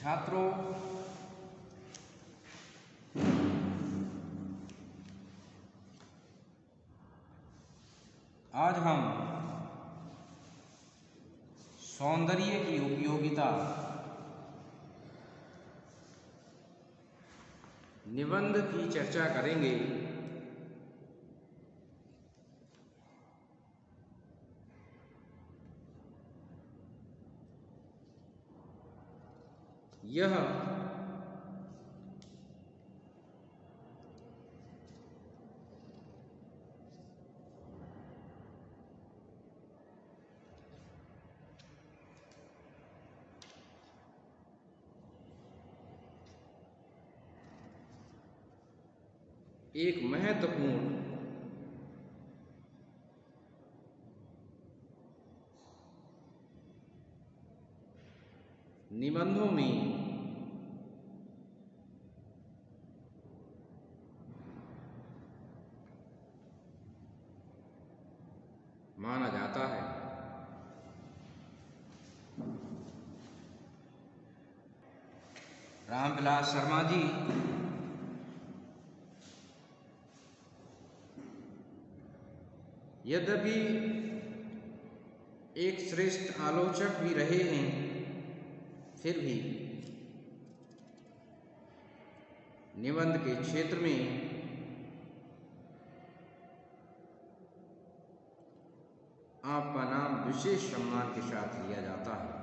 छात्रों, आज हम सौंदर्य की उपयोगिता निबंध की चर्चा करेंगे। यह एक महत्वपूर्ण निबंधों में माना जाता है। रामविलास शर्मा जी यद्यपि एक श्रेष्ठ आलोचक भी रहे हैं, फिर भी निबंध के क्षेत्र में आपका नाम विशेष सम्मान के साथ लिया जाता है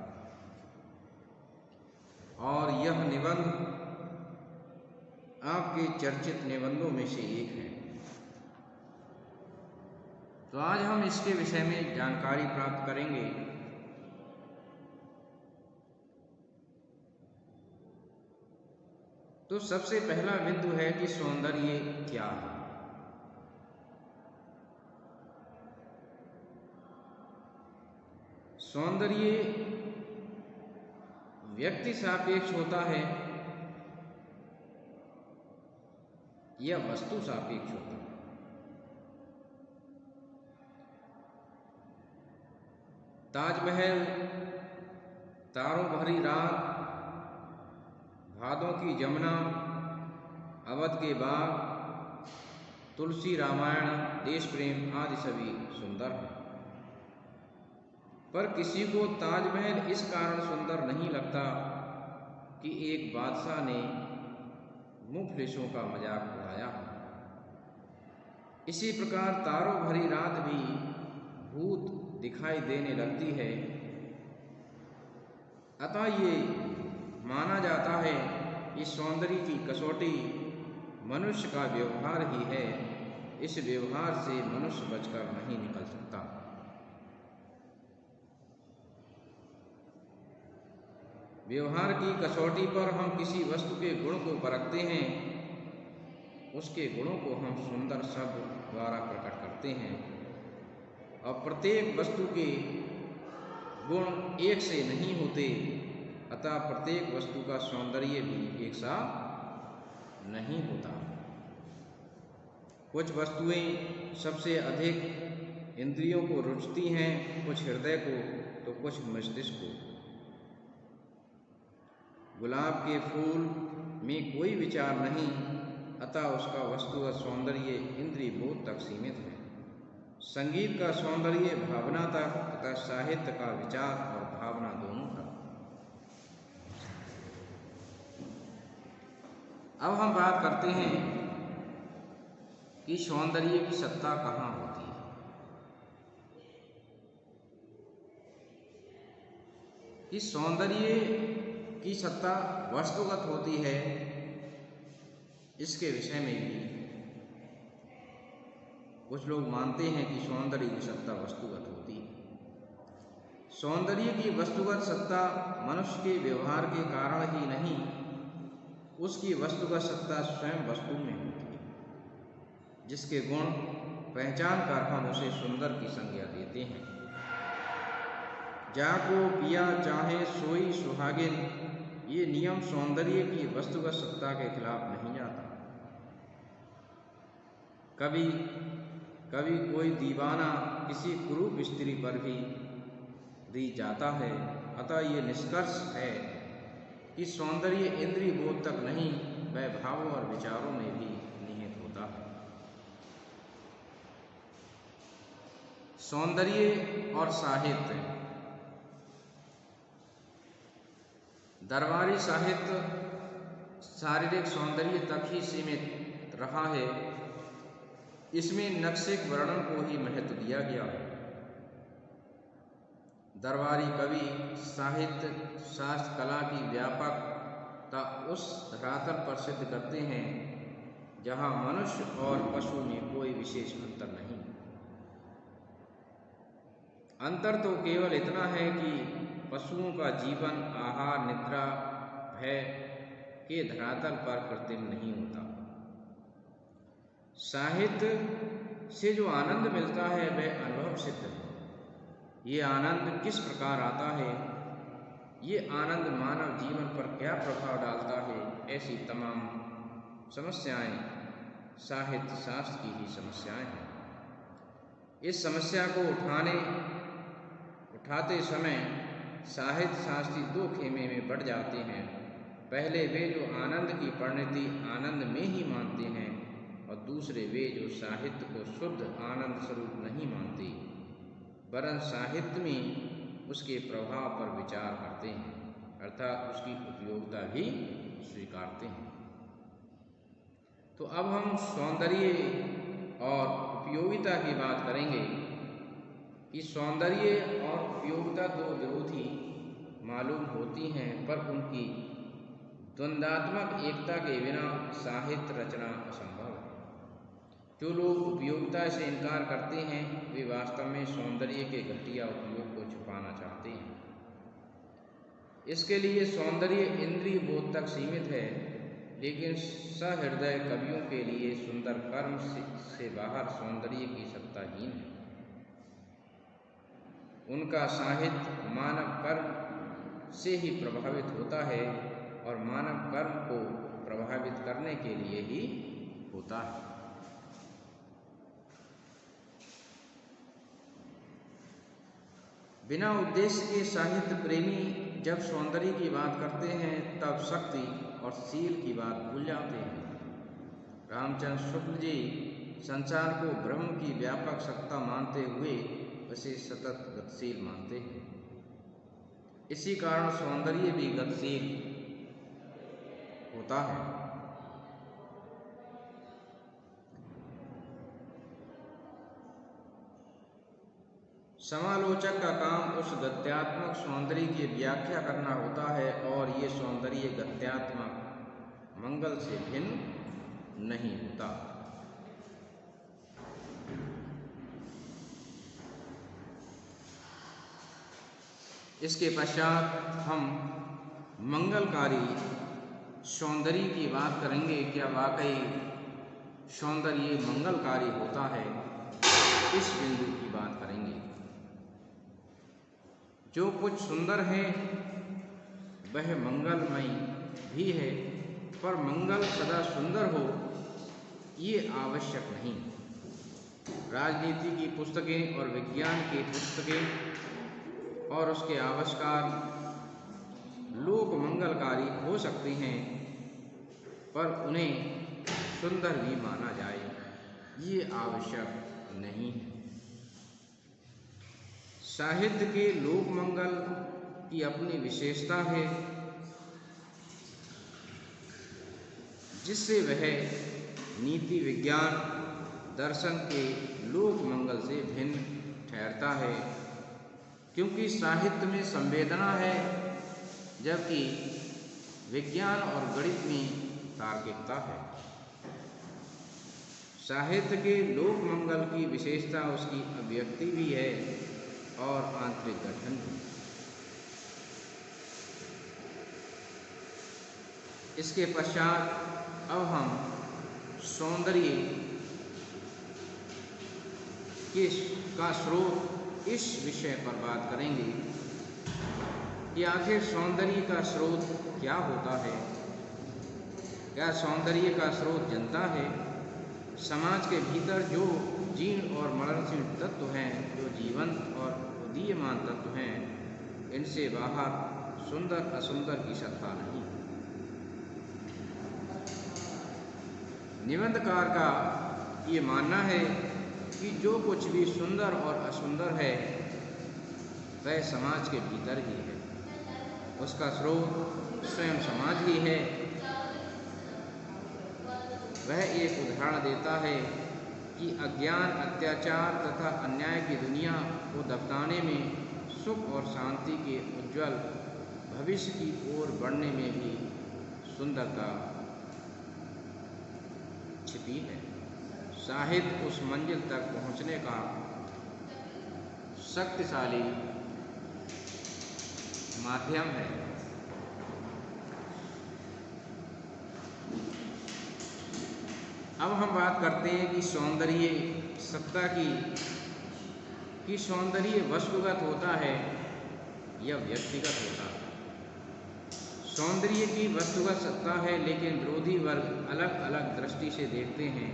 और यह निबंध आपके चर्चित निबंधों में से एक है। तो आज हम इसके विषय में जानकारी प्राप्त करेंगे। तो सबसे पहला बिंदु है कि सौंदर्य क्या है। सौंदर्य व्यक्ति सापेक्ष होता है या वस्तु सापेक्ष होता है। ताजमहल, तारों भरी रात, भादों की जमुना, अवध के बाग, तुलसी, रामायण, देश प्रेम आदि सभी सुंदर हैं। पर किसी को ताजमहल इस कारण सुंदर नहीं लगता कि एक बादशाह ने मुफलिसों का मजाक उड़ाया। इसी प्रकार तारों भरी रात भी भूत दिखाई देने लगती है। अतः ये माना जाता है कि सौंदर्य की कसौटी मनुष्य का व्यवहार ही है। इस व्यवहार से मनुष्य बचकर नहीं निकल सकता। व्यवहार की कसौटी पर हम किसी वस्तु के गुण को परखते हैं, उसके गुणों को हम सुंदर शब्द द्वारा प्रकट करते हैं और प्रत्येक वस्तु के गुण एक से नहीं होते। अतः प्रत्येक वस्तु का सौंदर्य भी एक सा नहीं होता। कुछ वस्तुएं सबसे अधिक इंद्रियों को रुचती हैं, कुछ हृदय को तो कुछ मस्तिष्क को। गुलाब के फूल में कोई विचार नहीं, अतः उसका वस्तुगत सौंदर्य इंद्रिय बोध तक सीमित है। संगीत का सौंदर्य भावना तक तथा साहित्य का विचार और भावना दोनों तक। अब हम बात करते हैं कि सौंदर्य की सत्ता कहाँ होती है। कि सौंदर्य की सत्ता वस्तुगत होती है, इसके विषय में भी कुछ लोग मानते हैं कि सौंदर्य की सत्ता वस्तुगत होती है। सौंदर्य की वस्तुगत सत्ता मनुष्य के व्यवहार के कारण ही नहीं, उसकी वस्तुगत सत्ता स्वयं वस्तु में होती है, जिसके गुण पहचान कर हम उसे सुंदर की संज्ञा देते हैं। जाको पिया चाहे सोई सुहागिन, ये नियम सौंदर्य की वस्तुगत सत्ता के खिलाफ नहीं जाता। कभी कभी कोई दीवाना किसी कुरूप स्त्री पर भी दी जाता है। अतः ये निष्कर्ष है कि सौंदर्य इंद्रिय बोध तक नहीं, वह भावों और विचारों में भी निहित होता है। सौंदर्य और साहित्य। दरबारी साहित्य शारीरिक सौंदर्य तक ही सीमित रहा है। इसमें नक्शिक वर्णन को ही महत्व दिया गया है। दरबारी कवि साहित्य शास्त्र कला की व्यापकता उस धरातल पर सिद्ध करते हैं जहाँ मनुष्य और पशु में कोई विशेष अंतर नहीं। अंतर तो केवल इतना है कि पशुओं का जीवन आहार निद्रा भय के धरातल पर कृत्रिम नहीं होता। साहित्य से जो आनंद मिलता है वह अनुभव सिद्ध है। ये आनंद किस प्रकार आता है, ये आनंद मानव जीवन पर क्या प्रभाव डालता है, ऐसी तमाम समस्याएं साहित्य शास्त्र की ही समस्याएं हैं। इस समस्या को उठाते समय साहित्य शास्त्री दो खेमे में बढ़ जाते हैं। पहले वे जो आनंद की परिणति आनंद में ही मानते हैं और दूसरे वे जो साहित्य को शुद्ध आनंद स्वरूप नहीं मानते वरन साहित्य में उसके प्रभाव पर विचार करते हैं, अर्थात उसकी उपयोगिता भी स्वीकारते हैं। तो अब हम सौंदर्य और उपयोगिता की बात करेंगे कि सौंदर्य और उपयोगिता दो विरोधी मालूम होती हैं, पर उनकी द्वंद्वात्मक एकता के बिना साहित्य रचना असंभव है। जो लोग उपयोगिता से इनकार करते हैं वे वास्तव में सौंदर्य के घटिया उपयोग को छुपाना चाहते हैं। इसके लिए सौंदर्य इंद्रिय बोध तक सीमित है, लेकिन सहृदय कवियों के लिए सुंदर कर्म से बाहर सौंदर्य की सत्ताहीन है। उनका साहित्य मानव कर्म से ही प्रभावित होता है और मानव कर्म को प्रभावित करने के लिए ही होता है। बिना उद्देश्य के साहित्य प्रेमी जब सौंदर्य की बात करते हैं तब शक्ति और शील की बात भूल जाते हैं। रामचंद्र शुक्ल जी संसार को ब्रह्म की व्यापक सत्ता मानते हुए उसे सतत गतिशील मानते हैं। इसी कारण सौंदर्य भी गतिशील होता है। समालोचक का काम उस गत्यात्मक सौंदर्य की व्याख्या करना होता है और ये सौंदर्य गत्यात्मक मंगल से भिन्न नहीं होता। इसके पश्चात हम मंगलकारी सौंदर्य की बात करेंगे। क्या वाकई सौंदर्य मंगलकारी होता है, इस बिंदु की बात करेंगे। जो कुछ सुंदर है वह मंगलमय भी है, पर मंगल सदा सुंदर हो ये आवश्यक नहीं। राजनीति की पुस्तकें और विज्ञान की पुस्तकें और उसके आविष्कार लोक मंगलकारी हो सकते हैं, पर उन्हें सुंदर भी माना जाए ये आवश्यक नहीं है। साहित्य के लोक मंगल की अपनी विशेषता है, जिससे वह नीति विज्ञान दर्शन के लोक मंगल से भिन्न ठहरता है, क्योंकि साहित्य में संवेदना है जबकि विज्ञान और गणित में तार्किकता है। साहित्य के लोक मंगल की विशेषता उसकी अभिव्यक्ति भी है और आंतरिक गठन भी। इसके पश्चात अब हम सौंदर्य का स्रोत इस विषय पर बात करेंगे कि आखिर सौंदर्य का स्रोत क्या होता है। क्या सौंदर्य का स्रोत जनता है? समाज के भीतर जो जीर्ण और मरणशील तत्व हैं, जो जीवंत और उदीयमान तत्व हैं, इनसे बाहर सुंदर असुंदर की श्रद्धा नहीं। निबंधकार का ये मानना है कि जो कुछ भी सुंदर और असुंदर है वह समाज के भीतर ही है, उसका स्रोत स्वयं समाज ही है। वह एक उदाहरण देता है कि अज्ञान, अत्याचार तथा अन्याय की दुनिया को दफनाने में, सुख और शांति के उज्जवल भविष्य की ओर बढ़ने में भी सुंदरता छिपी है। साहित्य उस मंजिल तक पहुंचने का शक्तिशाली माध्यम है। अब हम बात करते हैं कि सौंदर्य सत्ता कि सौंदर्य वस्तुगत होता है या व्यक्तिगत होता है। सौंदर्य की वस्तुगत सत्ता है, लेकिन विरोधी वर्ग अलग अलग दृष्टि से देखते हैं।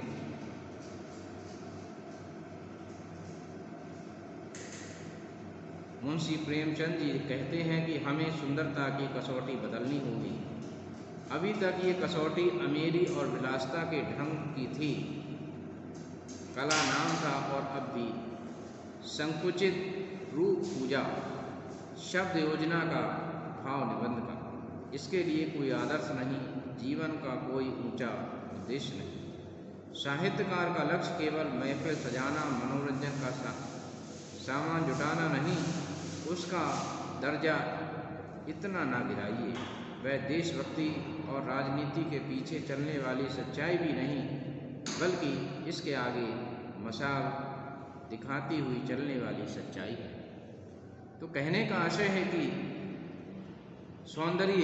मुंशी प्रेमचंद जी कहते हैं कि हमें सुंदरता की कसौटी बदलनी होगी। अभी तक ये कसौटी अमीरी और विलासिता के ढंग की थी, कला नाम था, और अब भी संकुचित रूप पूजा, शब्द योजना का, भाव निबंध का। इसके लिए कोई आदर्श नहीं, जीवन का कोई ऊंचा उद्देश्य नहीं। साहित्यकार का लक्ष्य केवल महफिल सजाना, मनोरंजन का सामान जुटाना नहीं, उसका दर्जा इतना ना गिराइए। वह देशभक्ति और राजनीति के पीछे चलने वाली सच्चाई भी नहीं, बल्कि इसके आगे मशाल दिखाती हुई चलने वाली सच्चाई है। तो कहने का आशय है कि सौंदर्य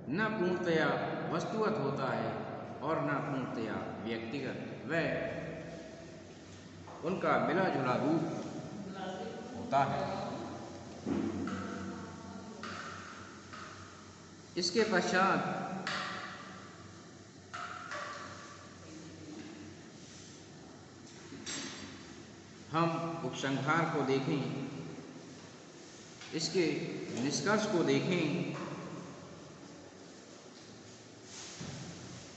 न पूर्णतया वस्तुगत होता है और न पूर्णतया व्यक्तिगत, वह उनका मिला जुला रूप होता है। इसके पश्चात हम उपसंहार को देखें, इसके निष्कर्ष को देखें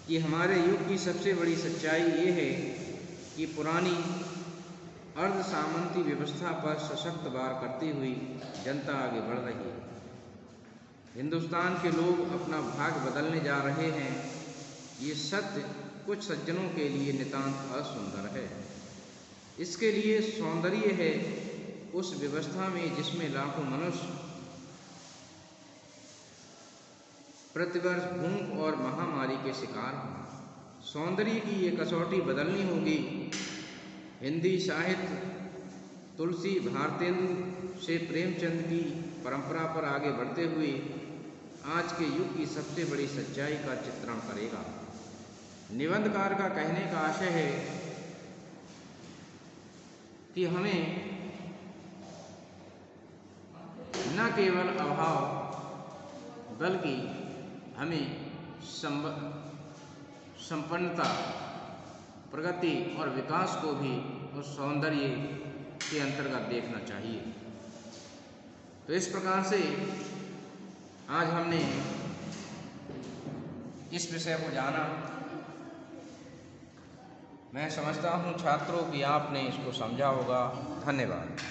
कि हमारे युग की सबसे बड़ी सच्चाई ये है कि पुरानी अर्ध सामंती व्यवस्था पर सशक्त वार करती हुई जनता आगे बढ़ रही है। हिंदुस्तान के लोग अपना भाग बदलने जा रहे हैं। ये सत्य कुछ सज्जनों के लिए नितांत असुंदर है। इसके लिए सौंदर्य है उस व्यवस्था में जिसमें लाखों मनुष्य प्रतिवर्ष भूख और महामारी के शिकार हों। सौंदर्य की ये कसौटी बदलनी होगी। हिंदी साहित्य तुलसी, भारतेंदु से प्रेमचंद की परंपरा पर आगे बढ़ते हुए आज के युग की सबसे बड़ी सच्चाई का चित्रण करेगा। निबंधकार का कहने का आशय है कि हमें न केवल अभाव बल्कि हमें संपन्नता, प्रगति और विकास को भी उस सौंदर्य के अंतर्गत देखना चाहिए। तो इस प्रकार से आज हमने इस विषय को जाना। मैं समझता हूँ छात्रों कि आपने इसको समझा होगा। धन्यवाद।